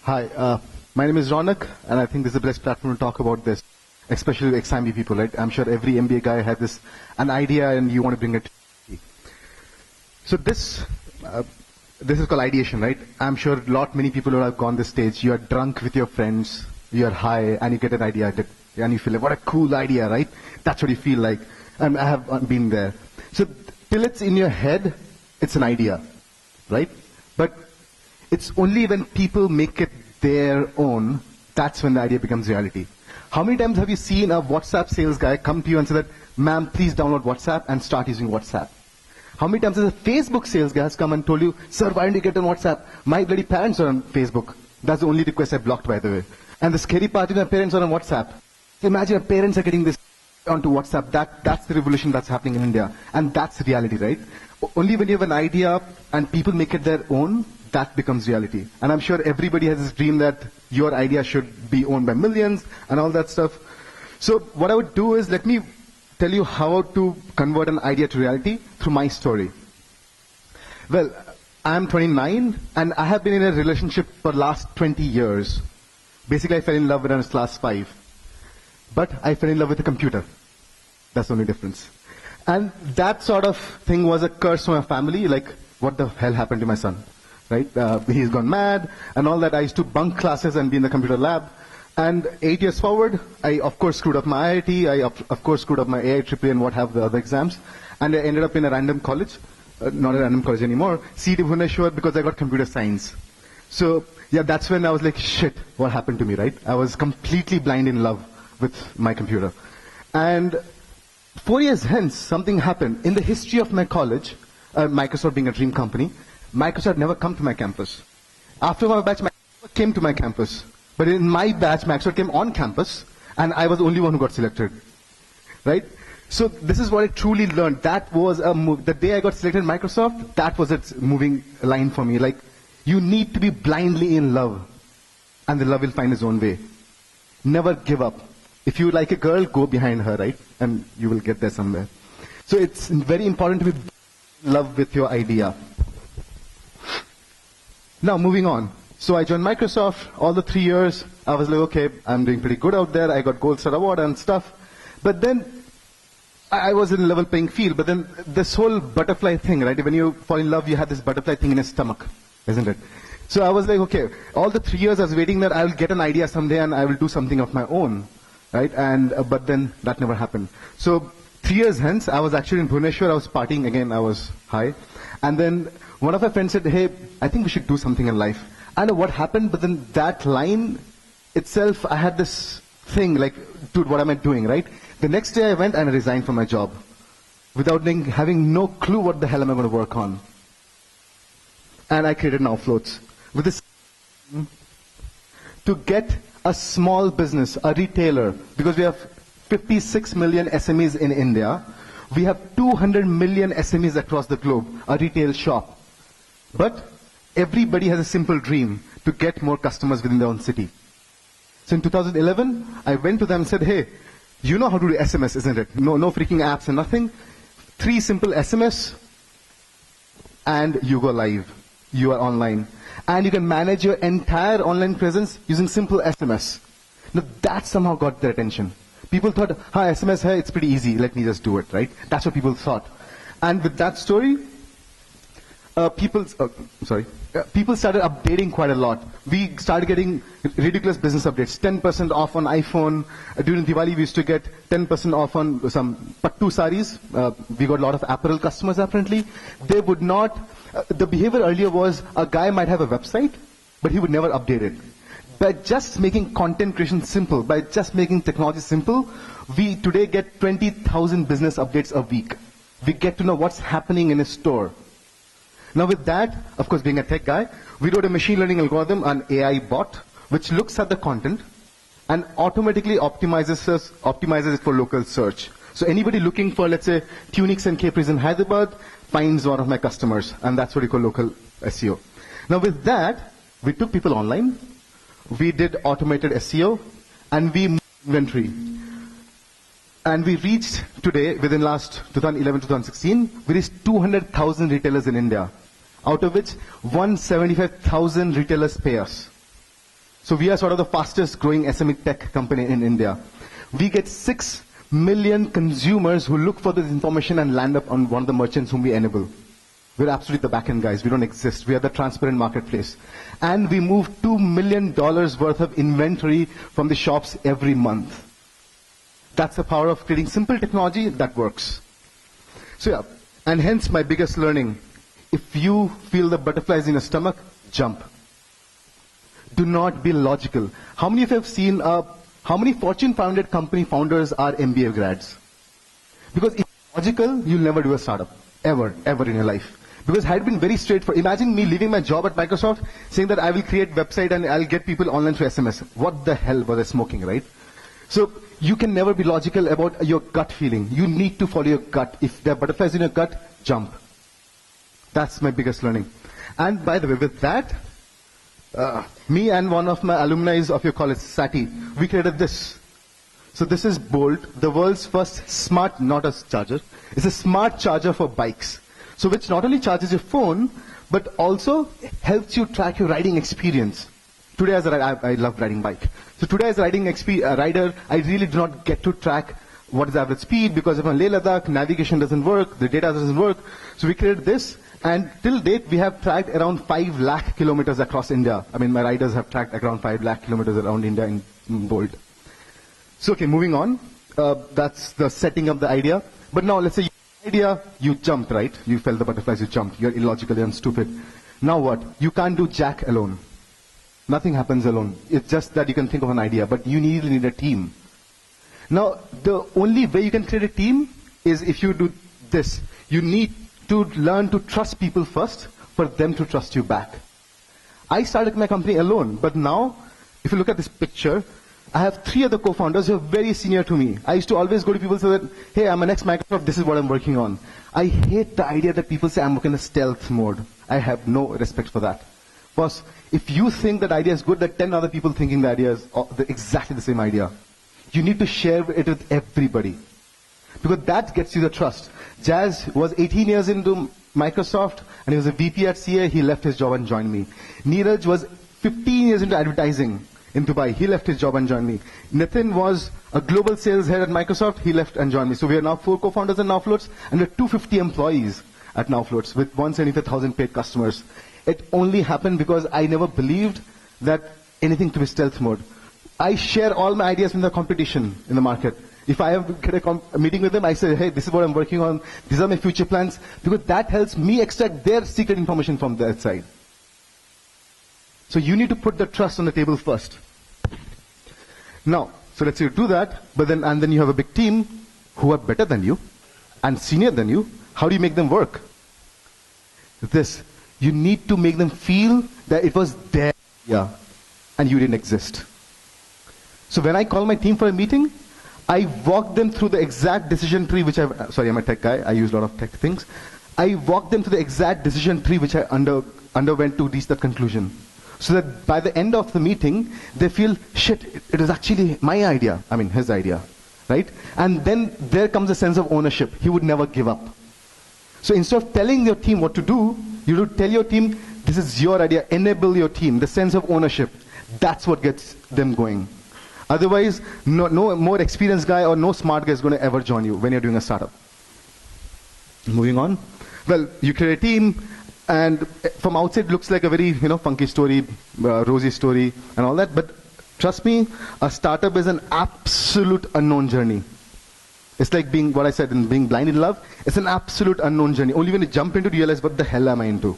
Hi, my name is Ronak, and I think this is the best platform to talk about this, especially with XIMB people, right? I'm sure every MBA guy has an idea and you want to bring it. So this is called ideation, right? I'm sure many people who have gone this stage, you are drunk with your friends, you are high, and you get an idea, and you feel like, what a cool idea, right? That's what you feel like. And I have been there. So till it's in your head, it's an idea, right? But it's only when people make it their own, that's when the idea becomes reality. How many times have you seen a WhatsApp sales guy come to you and say that, ma'am, please download WhatsApp and start using WhatsApp? How many times has a Facebook sales guy has come and told you, sir, why don't you get on WhatsApp? My bloody parents are on Facebook. That's the only request I blocked, by the way. And the scary part is my parents are on WhatsApp. Imagine your parents are getting this onto WhatsApp. That's the revolution that's happening in India. And that's reality, right? Only when you have an idea and people make it their own, that becomes reality. And I'm sure everybody has this dream that your idea should be owned by millions and all that stuff. So what I would do is, let me tell you how to convert an idea to reality through my story. Well, I'm 29 and I have been in a relationship for the last 20 years. Basically, I fell in love when I was class 5. But I fell in love with a computer. That's the only difference. And that sort of thing was a curse from my family, like, what the hell happened to my son? Right? He's gone mad and all that. I used to bunk classes and be in the computer lab. And 8 years forward, I of course screwed up my IIT, I of course screwed up my AIEEE and what have the other exams. And I ended up in a random college, not a random college anymore, CET Bhubaneswar, because I got computer science. So yeah, that's when I was like, shit, what happened to me, right? I was completely blind in love with my computer. And 4 years hence, something happened. In the history of my college, Microsoft being a dream company, Microsoft never come to my campus. After my batch, Microsoft came to my campus. But in my batch, Microsoft came on campus, and I was the only one who got selected. Right? So this is what I truly learned. That was the day I got selected in Microsoft, that was its moving line for me. Like, you need to be blindly in love, and the love will find its own way. Never give up. If you like a girl, go behind her, right? And you will get there somewhere. So it's very important to be in love with your idea. Now, moving on. So I joined Microsoft. All the 3 years, I was like, okay, I'm doing pretty good out there. I got Gold Star Award and stuff. But then, I was in a level playing field. But then, this whole butterfly thing, right? When you fall in love, you have this butterfly thing in your stomach, isn't it? So I was like, okay, all the 3 years I was waiting that I'll get an idea someday and I will do something of my own, right? And but then, that never happened. So 3 years hence, I was actually in Bhubaneswar. I was partying again. I was high. And then, one of my friends said, hey, I think we should do something in life. I don't know what happened, but then that line itself, I had this thing like, dude, what am I doing, right? The next day I went and I resigned from my job without having no clue what the hell am I going to work on. And I created NowFloats with this to get a small business, a retailer, because we have 56 million SMEs in India. We have 200 million SMEs across the globe, a retail shop. But everybody has a simple dream to get more customers within their own city. So in 2011, I went to them and said, hey, you know how to do SMS, isn't it? No freaking apps and nothing. 3 simple SMS, and you go live. You are online. And you can manage your entire online presence using simple SMS. Now that somehow got their attention. People thought, SMS, hey, it's pretty easy. Let me just do it, right? That's what people thought. And with that story, people started updating quite a lot. We started getting ridiculous business updates. 10% off on iPhone. During Diwali, we used to get 10% off on some pattu saris. We got a lot of apparel customers, apparently. They would not, the behavior earlier was a guy might have a website, but he would never update it. By just making content creation simple, by just making technology simple, we today get 20,000 business updates a week. We get to know what's happening in a store. Now with that, of course being a tech guy, we wrote a machine learning algorithm, an AI bot, which looks at the content and automatically optimizes it for local search. So anybody looking for, let's say, tunics and capris in Hyderabad finds one of my customers, and that's what we call local SEO. Now with that, we took people online, we did automated SEO, and we moved inventory. And we reached today, within last 2011-2016, we reached 200,000 retailers in India, out of which 175,000 retailers pay us. So we are sort of the fastest growing SME tech company in India. We get 6 million consumers who look for this information and land up on one of the merchants whom we enable. We're absolutely the back-end guys. We don't exist. We are the transparent marketplace. And we move $2 million worth of inventory from the shops every month. That's the power of creating simple technology that works. So yeah, and hence my biggest learning. If you feel the butterflies in your stomach, jump. Do not be logical. How many of you have seen, how many Fortune 500 company founders are MBA grads? Because if you're logical, you'll never do a startup. Ever in your life. Because I had been very straightforward. Imagine me leaving my job at Microsoft, saying that I will create website and I'll get people online through SMS. What the hell was I smoking, right? So you can never be logical about your gut feeling. You need to follow your gut. If there are butterflies in your gut, jump. That's my biggest learning. And by the way, with that, me and one of my alumni of your college, Sati, we created this. So this is Bolt, the world's first smart, not a charger. It's a smart charger for bikes. So which not only charges your phone, but also helps you track your riding experience. Today as a rider, I love riding bike. So today as a rider, I really do not get to track what is the average speed because if I'm Leh Ladakh, navigation doesn't work, the data doesn't work. So we created this, and till date we have tracked around 5 lakh kilometers across India. I mean, my riders have tracked around 5 lakh kilometers around India in Bolt. So okay, moving on. That's the setting of the idea. But now let's say you jumped, right? You felt the butterflies, you jumped. You're illogical and stupid. Now what? You can't do jack alone. Nothing happens alone. It's just that you can think of an idea, but you need a team. Now, the only way you can create a team is if you do this. You need to learn to trust people first for them to trust you back. I started my company alone, but now, if you look at this picture, I have 3 other co-founders who are very senior to me. I used to always go to people and say that, hey, I'm an ex-Microsoft, this is what I'm working on. I hate the idea that people say I'm working in a stealth mode. I have no respect for that. Because if you think that idea is good, there are 10 other people thinking the idea is exactly the same idea. You need to share it with everybody. Because that gets you the trust. Jazz was 18 years into Microsoft, and he was a VP at CA. He left his job and joined me. Neeraj was 15 years into advertising in Dubai. He left his job and joined me. Nitin was a global sales head at Microsoft. He left and joined me. So we are now 4 co-founders at NowFloats, and we're 250 employees at NowFloats with 175,000 paid customers. It only happened because I never believed that anything to be stealth mode. I share all my ideas in the competition in the market. If I have to get a meeting with them, I say, hey, this is what I'm working on. These are my future plans. Because that helps me extract their secret information from their side. So you need to put the trust on the table first. Now, so let's say you do that, and then you have a big team who are better than you and senior than you. How do you make them work? This. You need to make them feel that it was their idea and you didn't exist. So when I call my team for a meeting, I walk them through the exact decision tree which I'm a tech guy, I use a lot of tech things. I walk them through the exact decision tree which I underwent to reach that conclusion. So that by the end of the meeting, they feel, shit, it was actually my idea. I mean, his idea, right? And then there comes a sense of ownership. He would never give up. So instead of telling your team what to do, you should tell your team, this is your idea, enable your team, the sense of ownership. That's what gets them going. Otherwise, no more experienced guy or no smart guy is going to ever join you when you're doing a startup. Moving on. Well, you create a team, and from outside it looks like a very funky story, rosy story and all that, but trust me, a startup is an absolute unknown journey. It's like being, what I said, in being blind in love. It's an absolute unknown journey. Only when you jump into it, you realize, what the hell am I into?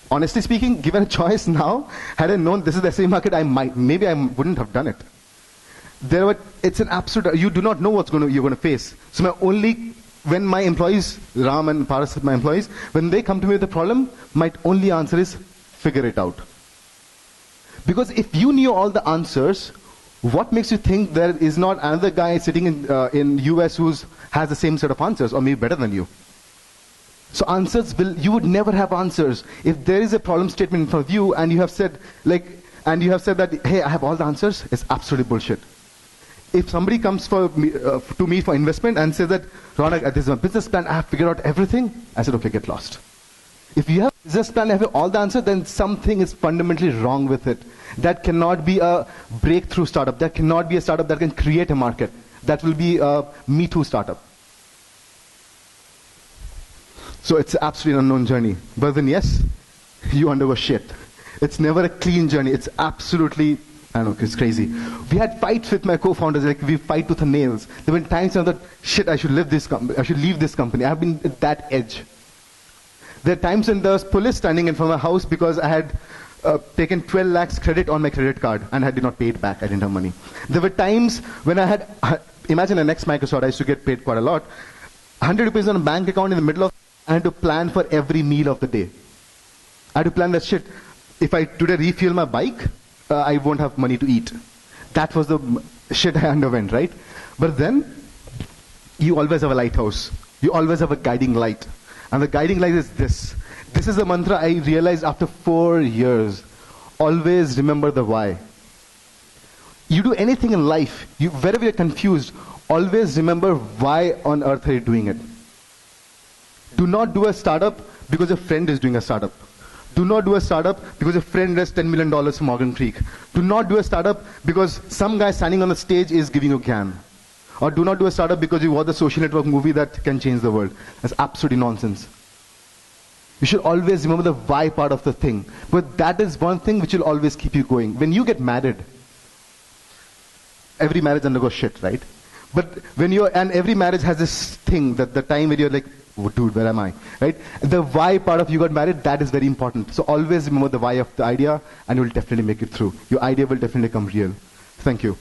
Honestly speaking, given a choice now, had I known this is the SME market, maybe I wouldn't have done it. It's an absolute, you do not know what you're going to face. So when my employees, Ram and Paras, my employees, when they come to me with a problem, my only answer is, figure it out. Because if you knew all the answers, what makes you think there is not another guy sitting in US who has the same set of answers, or maybe better than you? So you would never have answers. If there is a problem statement in front of you, and you have said that, hey, I have all the answers, it's absolutely bullshit. If somebody comes to me for investment and says that, Ronak, this is my business plan, I have figured out everything, I said, okay, get lost. If you have a business plan, you have all the answers, then something is fundamentally wrong with it. That cannot be a breakthrough startup. That cannot be a startup that can create a market. That will be a Me Too startup. So it's absolutely an unknown journey. But then yes, you undergo shit. It's never a clean journey. It's absolutely, I don't know, it's crazy. We had fights with my co-founders, like we fight tooth and nails. There were times when I thought, shit, I should leave this company. I've been at that edge. There are times when there was police standing in front of my house because I had taken 12 lakhs credit on my credit card and I did not pay it back. I didn't have money. There were times when I had, imagine an ex-Microsoft, I used to get paid quite a lot. 100 rupees on a bank account in the middle of, I had to plan for every meal of the day. I had to plan that shit. If I today refuel my bike, I won't have money to eat. That was the shit I underwent, right? But then, you always have a lighthouse. You always have a guiding light. And the guiding light is this. This is the mantra I realized after 4 years. Always remember the why. You do anything in life, wherever you're confused, always remember why on earth are you doing it. Do not do a startup because your friend is doing a startup. Do not do a startup because your friend has $10 million from Morgan Creek. Do not do a startup because some guy standing on the stage is giving you GAN. Or do not do a startup because you watch the Social Network movie that can change the world. That's absolutely nonsense. You should always remember the why part of the thing. But that is one thing which will always keep you going. When you get married, every marriage undergoes shit, right? But when and every marriage has this thing, that the time where you're like, oh, dude, where am I? Right? The why part of you got married, that is very important. So always remember the why of the idea and you will definitely make it through. Your idea will definitely come real. Thank you.